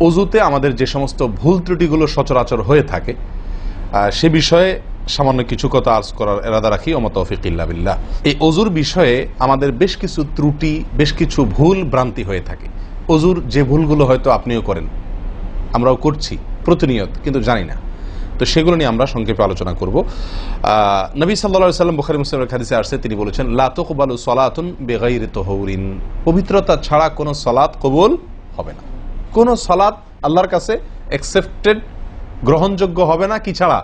অজুতে আমাদের যে সমস্ত ভুল ত্রুটিগুলো সচরাচর হয়ে থাকে সে বিষয়ে সামান্য কিছু কথা আর্জ করার এরাদা রাখি। ওয়া মা তাওফীক ইল্লা বিল্লাহ। এই অজুর বিষয়ে আমাদের বেশ কিছু ত্রুটি, বেশ কিছু ভুল ভ্রান্তি হয়ে থাকে। অজুর যে ভুলগুলো হয়তো আপনিও করেন, আমরাও করছি প্রতিনিয়ত, কিন্তু জানি না। তো সেগুলো নিয়ে আমরা সংক্ষেপে আলোচনা করব। নবী সাল্লাল্লাহু আলাইহি ওয়াসাল্লাম বুখারী মুসলিমের হাদিসে আসছে, তিনি বলেছেন, লা তুকবালু সালাতুন বিগাইরি তাহুরিন, পবিত্রতা ছাড়া কোনো সালাত কবুল হবে না। কোনো সালাত আল্লাহর কাছে অ্যাকসেপ্টেড, গ্রহণযোগ্য হবে না কি ছাড়া?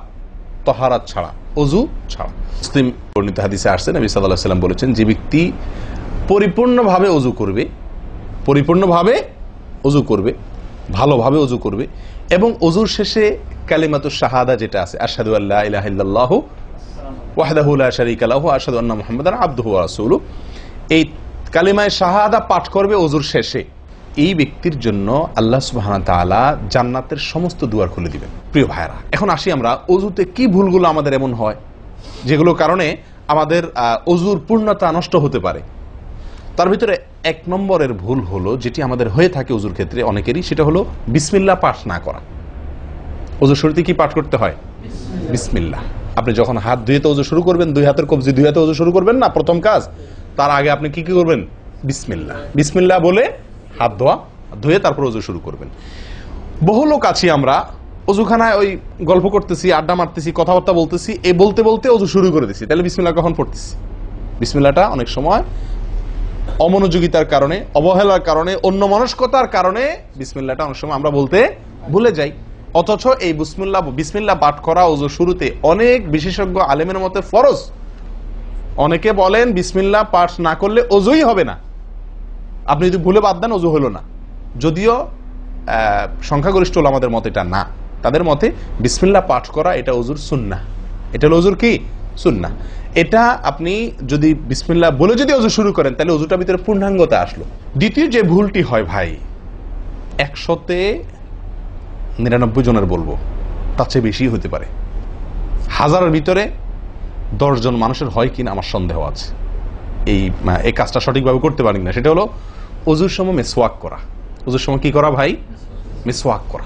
তাহারাত ছাড়া, অজু ছাড়া। মুসলিম বর্ণিত হাদিসে আসছে, নবী সাল্লাল্লাহু আলাইহি ওয়াসাল্লাম বলেছেন, যে ব্যক্তি পরিপূর্ণভাবে অজু করবে, পরিপূর্ণভাবে অজু করবে, ভালোভাবে অজু করবে, এবং অজুর শেষে কালিমাতুশ শাহাদা যেটা আছে, আশহাদু আল্লা ইলাহা ইল্লাল্লাহু ওয়াহদাহু লা শারীকা লাহু ওয়া আশহাদু আন্না মুহাম্মাদান আবদুহু ওয়া রাসূলুহু, এই কালিমায়ে শাহাদা পাঠ করবে অজুর শেষে, এই ব্যক্তির জন্য আল্লাহ সুবহানাহু ওয়া তাআলা জান্নাতের সমস্ত দুয়ার খুলে দিবেন। প্রিয় ভাইরা, এখন আসি আমরা অজুতে কি ভুলগুলো আমাদের এমন হয় যেগুলোর কারণে আমাদের অজুর পূর্ণতা নষ্ট হতে পারে। তার ভিতরে এক নম্বরের ভুল হলো, যেটি আমাদের হয়ে থাকে অজুর ক্ষেত্রে অনেকেরই, সেটা হলো বিসমিল্লাহ পাঠ না করা। অজুর শুরুতে কি পাঠ করতে হয়? বিসমিল্লাহ। আপনি যখন হাত ধুয়ে তো অজু শুরু করবেন, দুই হাতের কবজি দুই হাতে অজু শুরু করবেন না, প্রথম কাজ, তার আগে আপনি কি কি করবেন? বিসমিল্লাহ। বিসমিল্লাহ বলে হাত ধুয়ে তারপর অজু শুরু করবেন। বহু লোক আছি আমরা, অজুখানায় ওই গল্প করতেছি, আড্ডা মারতেছি, কথাবার্তা বলতেছি, এই বলতে বলতে অজু শুরু করে দিছি। তাহলে বিসমিল্লাহ কখন পড়তেছি? বিসমিল্লাহটা অনেক সময় অমনোযোগিতার কারণে, অবহেলার কারণে, অন্যমনস্কতার কারণে বিসমিল্লাহটা অনেক সময় আমরা বলতে ভুলে যাই। অথচ এই বিসমিল্লাহ পাঠ করা অজু শুরুতে অনেক বিশেষজ্ঞ আলেমের মতে ফরজ। অনেকে বলেন বিসমিল্লাহ পাঠ না করলে অজুই হবে না, আপনি যদি ভুলে বাদ দেন অজু হলো না। যদিও সংখ্যাগরিষ্ঠ ওলামাদের মতে এটা না, তাদের মতে বিসমিল্লাহ পাঠ করা এটা অজুর সুন্নাহ। এটা হলো অজুর কি? সুন্নাহ। এটা আপনি যদি বিসমিল্লাহ বলে যদি অজু শুরু করেন, তাহলে অজুটার ভিতরে পূর্ণাঙ্গতা আসলো। দ্বিতীয় যে ভুলটি হয় ভাই, 100-99 জনের বলবো, তার চেয়ে বেশি হতে পারে, হাজারের ভিতরে 10 জন মানুষের হয় কিনা আমার সন্দেহ আছে এই কাজটা সঠিকভাবে করতে পারি না। সেটা হলো অজুর সময় মিসওয়াক করা। অজুর সময় কি করা ভাই? মিসওয়াক করা।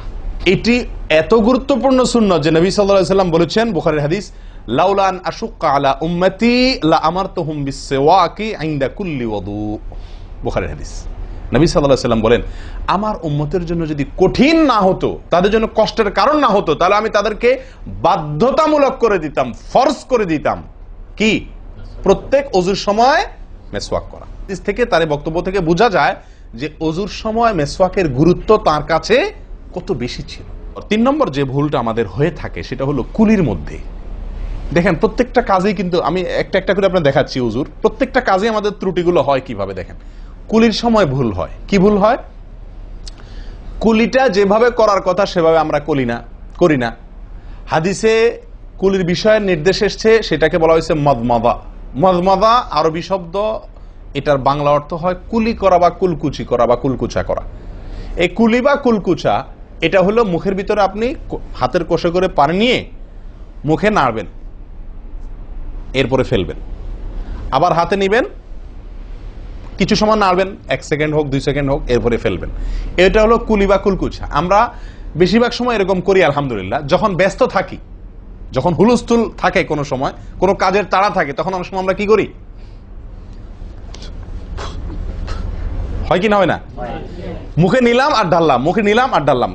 এটি এত গুরুত্বপূর্ণ সুন্নাত যে নবী সাল্লাল্লাহু আলাইহি ওয়াসাল্লাম বলেছেন, বুখারীর হাদিস, লাউলা আন আশুক্কা আলা উম্মতি লা আমারতুহুম বিসওয়াকি ইনদা কুল্লি ওযু। বুখারীর হাদিস। নবী সাল্লাল্লাহু আলাইহি ওয়াসাল্লাম বলেন, আমার উম্মতের জন্য যদি কঠিন না হতো, তাদের জন্য কষ্টের কারণ না হতো, তাহলে আমি তাদেরকে বাধ্যতামূলক করে দিতাম, ফরজ করে দিতাম কি? প্রত্যেক অজুর সময় মিসওয়াক করা। হাদিস থেকে, তার বক্তব্য থেকে বোঝা যায় যে অজুর সময় মিসওয়াকের গুরুত্ব তার কাছে কত বেশি ছিল। 3 নম্বর যে ভুলটা আমাদের হয়ে থাকে সেটা হলো কুলির মধ্যে। দেখেন প্রত্যেকটা কাজেই কিন্তু, আমি একটা একটা করে আপনার দেখাচ্ছি অজুর প্রত্যেকটা কাজে আমাদের ত্রুটিগুলো হয় কিভাবে। দেখেন কুলির সময় ভুল হয়। কি ভুল হয়? কুলিটা যেভাবে করার কথা সেভাবে আমরা করি না। হাদিসে কুলির বিষয়ের নির্দেশ এসছে, সেটাকে বলা হয়েছে মদমাদা। মদমাদা আরবি শব্দ, এটার বাংলা অর্থ হয় কুলি করা বা কুলকুচি করা বা কুলকুচা করা। এই কুলি বা কুলকুচা এটা হলো মুখের ভিতরে আপনি হাতের কষে করে পানি নিয়ে মুখে নাড়বেন, এরপরে ফেলবেন, আবার হাতে নিবেন, কিছু সময় নাড়বেন, 1 সেকেন্ড হোক 2 সেকেন্ড হোক, এরপরে ফেলবেন। এটা হলো কুলি বা কুলকুচা। আমরা বেশিরভাগ সময় এরকম করি আলহামদুলিল্লাহ। যখন ব্যস্ত থাকি, যখন হুলস্থুল থাকে, কোনো সময় কোনো কাজের তাড়া থাকে, তখন অনেক সময় আমরা কি করি? হয় কি না হয় না? মুখে নিলাম আর ঢাললাম, মুখে নিলাম আর ঢাললাম।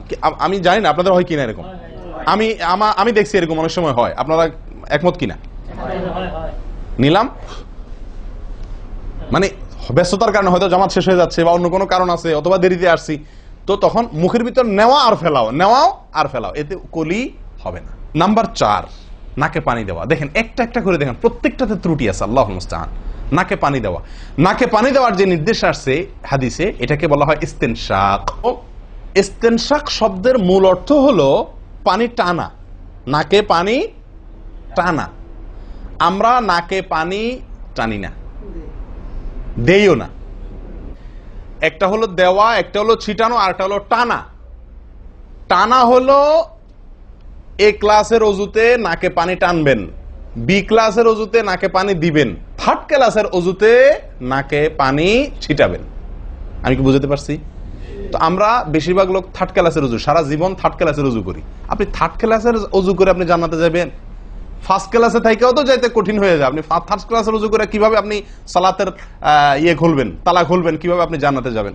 আমি জানি না আপনাদের হয় কিনা এরকম। আমি দেখছি এরকম অনেক সময় হয়। আপনারা একমত কিনা? নিলাম মানে ব্যস্ততার কারণে, হয়তো জামাত শেষ হয়ে যাচ্ছে বা অন্য কোনো কারণ আছে, অথবা দেরিতে আসছি, তো তখন মুখের ভিতর নেওয়া আর ফেলাও, নেওয়াও আর ফেলাও, এতে কলি হবে না। নাম্বার 4, নাকে পানি দেওয়া। দেখেন একটা একটা করে দেখেন, প্রত্যেকটাতে ত্রুটি আছে। আল্লাহুল মুস্তাআন। নাকে পানি দেওয়া, নাকে পানি দেওয়ার যে নির্দেশ আসছে হাদিসে, এটাকে বলা হয় ইস্তেনশাক। ইস্তেনশাক শব্দের মূল অর্থ হলো পানি টানা, নাকে পানি টানা। আমরা নাকে পানি টানি না, দেইও না। একটা হলো দেওয়া, একটা হলো ছিটানো, আর একটা হলো টানা। টানা হলো এ ক্লাসের অজুতে নাকে পানি টানবেন, বি ক্লাসের অজুতে নাকে পানি দিবেন, থার্ড ক্লাসের অজুতে নাকে পানি ছিটাবেন। আমি কি বুঝাতে পারছি? তো আমরা বেশিরভাগ লোক থার্ড ক্লাসের উজু, সারা জীবন থার্ড ক্লাসের উজু করি। আপনি থার্ড ক্লাসের উজু করে আপনি জান্নাতে যাবেন? ফার্স্ট ক্লাসে থাকেও তো যাইতে কঠিন হয়ে যায়। আপনি থার্ড ক্লাসের উজু করে কিভাবে আপনি সালাতের ইয়ে খুলবেন, তালা খুলবেন, কিভাবে আপনি জান্নাতে যাবেন?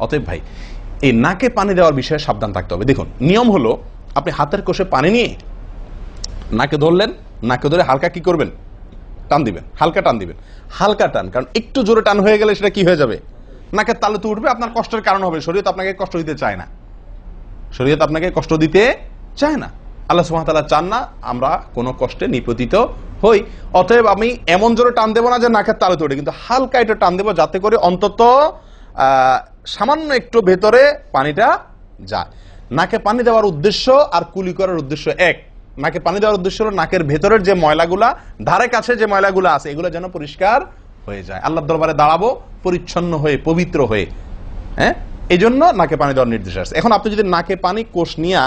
অতএব ভাই, এই নাকে পানি দেওয়ার বিষয়ে সাবধান থাকতে হবে। দেখুন, নিয়ম হলো আপনি হাতের কোষে পানি নিয়ে নাকে ধরলেন, নাকে ধরে হালকা কি করবেন, টান দিবেন, হালকা টান দিবেন, হালকা টান। কারণ একটু জোরে টান হয়ে গেলে সেটা কি হয়ে যাবে, নাকের তালু তো উঠবে, আপনার কষ্টের কারণ হবে। শরীয়ত আপনাকে কষ্ট দিতে চায় না, শরীয়ত আপনাকে কষ্ট দিতে চায় না। আল্লাহ সুবহানাহু ওয়া তাআলা চান না আমরা কোনো কষ্টে নিপতিত হই। অতএব আমি এমন জোরে টান দেবো না যে নাকের তালু তো উঠে, কিন্তু হালকা একটু টান দেবো যাতে করে অন্তত সামান্য একটু ভেতরে পানিটা যায়। নাকে পানি দেওয়ার উদ্দেশ্য আর কুলি করার উদ্দেশ্য এক। নাকে পানি দেওয়ার উদ্দেশ্য হলো নাকের ভেতরের যে ময়লাগুলা, ধারে কাছে যে ময়লাগুলো আছে, এগুলো যেন পরিষ্কার হয়ে যায়। আল্লাহর দরবারে দাঁড়াবো পরিচ্ছন্ন হয়ে, পবিত্র হয়ে। হ্যাঁ, এই জন্য নাকে পানি দেওয়ার নির্দেশ আছে। এখন আপনি যদি নাকে পানি কোষ নিয়ে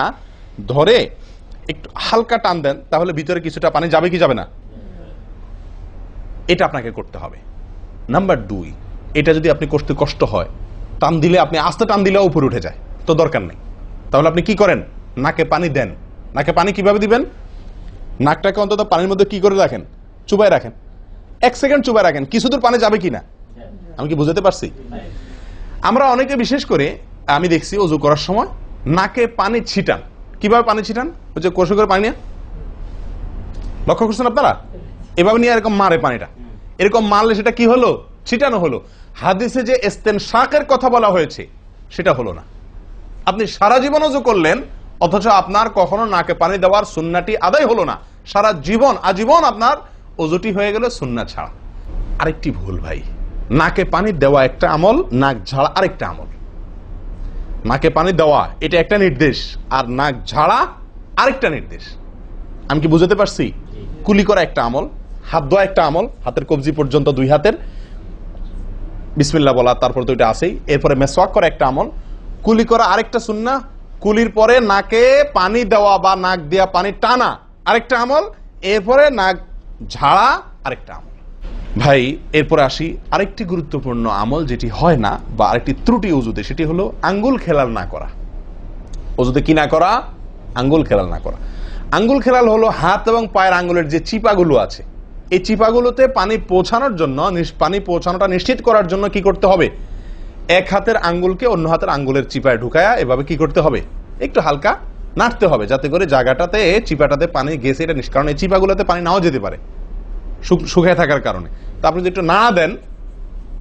ধরে একটু হালকা টান দেন, তাহলে ভিতরে কিছুটা পানি যাবে কি যাবে না, এটা আপনাকে করতে হবে। নাম্বার 2, এটা যদি আপনি করতে কষ্ট হয়, টান দিলে, আপনি আস্তে টান দিলেও উপরে উঠে যায়, তো দরকার নেই। তাহলে আপনি কি করেন, নাকে পানি দেন। নাকে পানি কিভাবে দিবেন, নাকটাকে অন্তত পানির মধ্যে কি করে রাখেন, চুবাই রাখেন, 1 সেকেন্ড চুবাই রাখেন, কিছু দূর পানি যাবে কিনা। আমি কি বুঝাতে পারছি? আমরা অনেকে বিশেষ করে আমি দেখছি ওযু করার সময় নাকে পানি ছিটান। কিভাবে পানি ছিটান, ওই যে কষে করে পানি নিয়ে, লক্ষ্য করছেন আপনারা, এভাবে নিয়ে এরকম মারে পানিটা, এরকম মারলে সেটা কি হলো, ছিটানো হলো। হাদিসে যে ইস্তেনশাকের কথা বলা হয়েছে সেটা হলো না। আপনি সারা জীবন ওযু করলেন, অথচ আপনার কখনো নাকে পানি দেওয়ার সুন্নাহটি আদায় হলো না। সারা জীবন, আজীবন আপনার ওযুটি হয়ে গেল সুন্নাহ ছাড়া। আরেকটি ভুল ভাই, নাকে পানি দেওয়া একটা আমল, নাক ঝাড়া আরেকটা আমল। নাকে পানি দেওয়া এটা একটা নির্দেশ, আর নাক ঝাড়া আরেকটা নির্দেশ। আমি কি বুঝাতে পারছি? কুলি করা একটা আমল, হাত ধোয়া একটা আমল, হাতের কবজি পর্যন্ত 2 হাতের বিসমিল্লাহ বলা, তারপর তো এটা আছেই। এরপরে মেসওয়াক করা একটা আমল, কুলি করা আরেকটা সুন্নাহ, কুলির পরে নাকে পানি দেওয়া বা নাক দিয়া পানি টানা আরেকটা আমল, এরপরে নাক ঝাড়া আরেকটা আমল। ভাই, এরপরে আসি আরেকটি গুরুত্বপূর্ণ আমল যেটি হয় না, বা আরেকটি ত্রুটি ওযুতে, সেটি হলো আঙ্গুল খেলাল না করা। ওযুতে কি না করা, আঙ্গুল খেলাল না করা। আঙ্গুল খেলাল হলো হাত এবং পায়ের আঙ্গুলের যে চিপাগুলো আছে, এই চিপাগুলোতে পানি পৌঁছানোর জন্য, পানি পৌঁছানোটা নিশ্চিত করার জন্য কি করতে হবে, এক হাতের আঙ্গুলকে অন্য হাতের আঙ্গুলের চিপায় ঢুকায়া এভাবে কি করতে হবে, একটু হালকা নাড়তে হবে, যাতে করে জায়গাটাতে, চিপাটাতে পানি গেছে এটা কারণ এই চিপাগুলোতে পানি নাও যেতে পারে শুকিয়ে থাকার কারণে। তা আপনি যদি একটু নাড়া দেন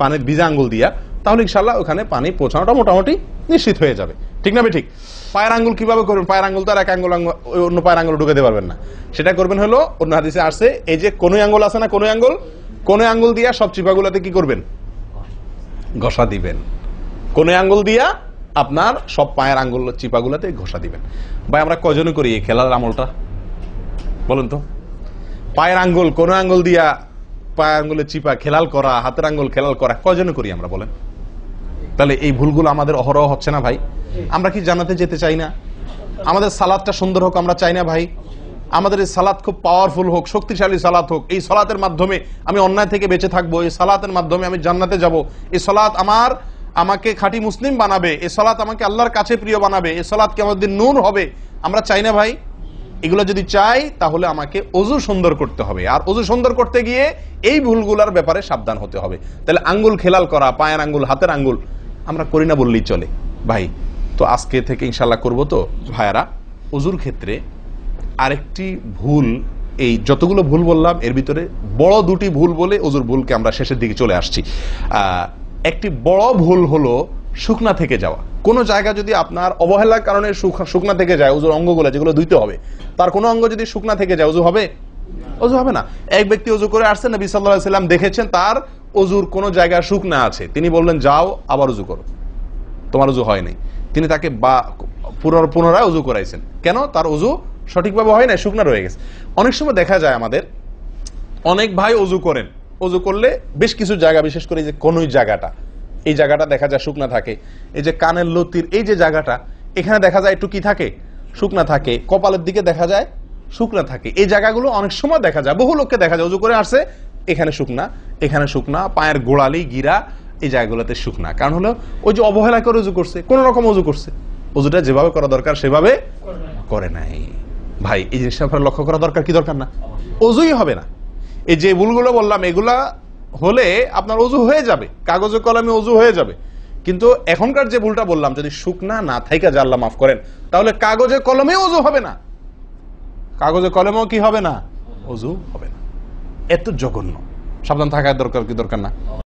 পানির ভিজা আঙ্গুল দিয়া, তাহলে ইনশাল্লাহ ওখানে পানি পৌঁছানোটা মোটামুটি নিশ্চিত হয়ে যাবে। ঠিক না ঠিক? পায়ের আঙ্গুল কিভাবে করবেন, পায়ের আঙ্গুল তো আর এক আঙ্গুল অন্য পায়ের আঙ্গুল ঢুকাতে পারবেন না। সেটা করবেন হলো, অন্য হাদিসে আসছে, এই যে কোন আঙ্গুল আছে না, কোন আঙ্গুল দিয়া সব চিপাগুলোতে কি করবেন, ঘষা দিবেন। কোন আঙ্গুল দিয়া আপনার সব পায়ের আঙ্গুল চিপাগুলোতে ঘষা দিবেন। ভাই, আমরা কজনে করি এই খেলার আমলটা বলেন তো? পায়ের আঙ্গুল, কোন আঙ্গুল দিয়া পায়ের আঙ্গুলের চিপা খেলাল করা, হাতের আঙ্গুল খেলাল করা, কজনে করি আমরা বলেন? তাহলে এই ভুলগুলো আমাদের অহরহ হচ্ছে না ভাই? আমরা কি জান্নাতে যেতে চাই না? আমাদের সালাতটা সুন্দর হোক আমরা চাই না ভাই? আমাদের এই সালাত খুব পাওয়ারফুল হোক, শক্তিশালী সালাত হোক, এই সালাতের মাধ্যমে আমি অন্যায় থেকে বেঁচে থাকবো, এই সালাতের মাধ্যমে আমি জান্নাতে যাব, এই সালাত আমাকে খাঁটি মুসলিম বানাবে, এই সালাত আমাকে আল্লাহর কাছে প্রিয় বানাবে, এই সালাত কি আমাদের নূর হবে, আমরা চাই না ভাই? এগুলো যদি চাই তাহলে আমাকে ওযু সুন্দর করতে হবে, আর ওযু সুন্দর করতে গিয়ে এই ভুলগুলোর ব্যাপারে সাবধান হতে হবে। তাহলে আঙ্গুল খেলাল করা, পায়ের আঙ্গুল, হাতের আঙ্গুল আমরা করি না বললেই চলে ভাই। তো আজকে থেকে ইনশাল্লাহ করবো। তো ভাইয়ারা, ওযুর ক্ষেত্রে আরেকটি ভুল, এই যতগুলো ভুল বললাম এর ভিতরে বড় 2টি ভুল বলে ওযুর ভুলকে আমরা শেষের দিকে চলে আসছি। একটি বড় ভুল হলো শুকনা থেকে যাওয়া। কোন জায়গা যদি আপনার অবহেলার কারণে শুকনা থেকে যায়, ওযুর অঙ্গগুলো যেগুলো ধুইতে হবে, তার কোনো অঙ্গ যদি শুকনা থেকে যায়, ওযু হবে? ওযু হবে না। এক ব্যক্তি ওযু করে আসছেন, নবী সাল্লাল্লাহু আলাইহি ওয়াসাল্লাম দেখেছেন তার ওযুর কোন জায়গা শুকনা আছে, তিনি বললেন যাও আবার ওযু করো, তোমার ওযু হয় নাই। তিনি তাকে পুনরায় ওযু করাইছেন। কেন? তার ওযু সঠিকভাবে হয় না, শুকনা রয়ে গেছে। অনেক সময় দেখা যায় আমাদের অনেক ভাই ওযু করেন, ওযু করলে বেশ কিছু জায়গা, বিশেষ করে যে কোন জায়গাটা, এই জায়গাটা দেখা যায় শুকনা থাকে, এই যে কানের লতির এই যে জায়গাটা, এখানে দেখা যায় একটু কি থাকে, শুকনা থাকে, কপালের দিকে দেখা যায় শুকনা থাকে। এই জায়গাগুলো অনেক সময় দেখা যায়, বহু লোককে দেখা যায় ওযু করে আসছে, এখানে শুকনা, এখানে শুকনা, পায়ের গোড়ালি, গিরা, এই জায়গাগুলোতে শুকনা। কারণ হলো ওই যে অবহেলা করে অজু করছে, কোন রকম অজু করছে, অজুটা যেভাবে করা দরকার সেভাবে করে নাই। ভাই এই জিনিসটা আপনার লক্ষ্য করা দরকার, কি দরকার না? অজুই হবে না। এই যে ভুলগুলো বললাম এগুলা হলে আপনার অজু হয়ে যাবে, কাগজে কলমে অজু হয়ে যাবে। কিন্তু এখনকার যে ভুলটা বললাম, যদি শুকনা না থাইকা যে আল্লাহ মাফ করেন, তাহলে কাগজে কলমেও অজু হবে না, কাগজে কলমেও কি হবে না? অজু হবে না। এত জঘন্য। সাবধান থাকার দরকার, কি দরকার না?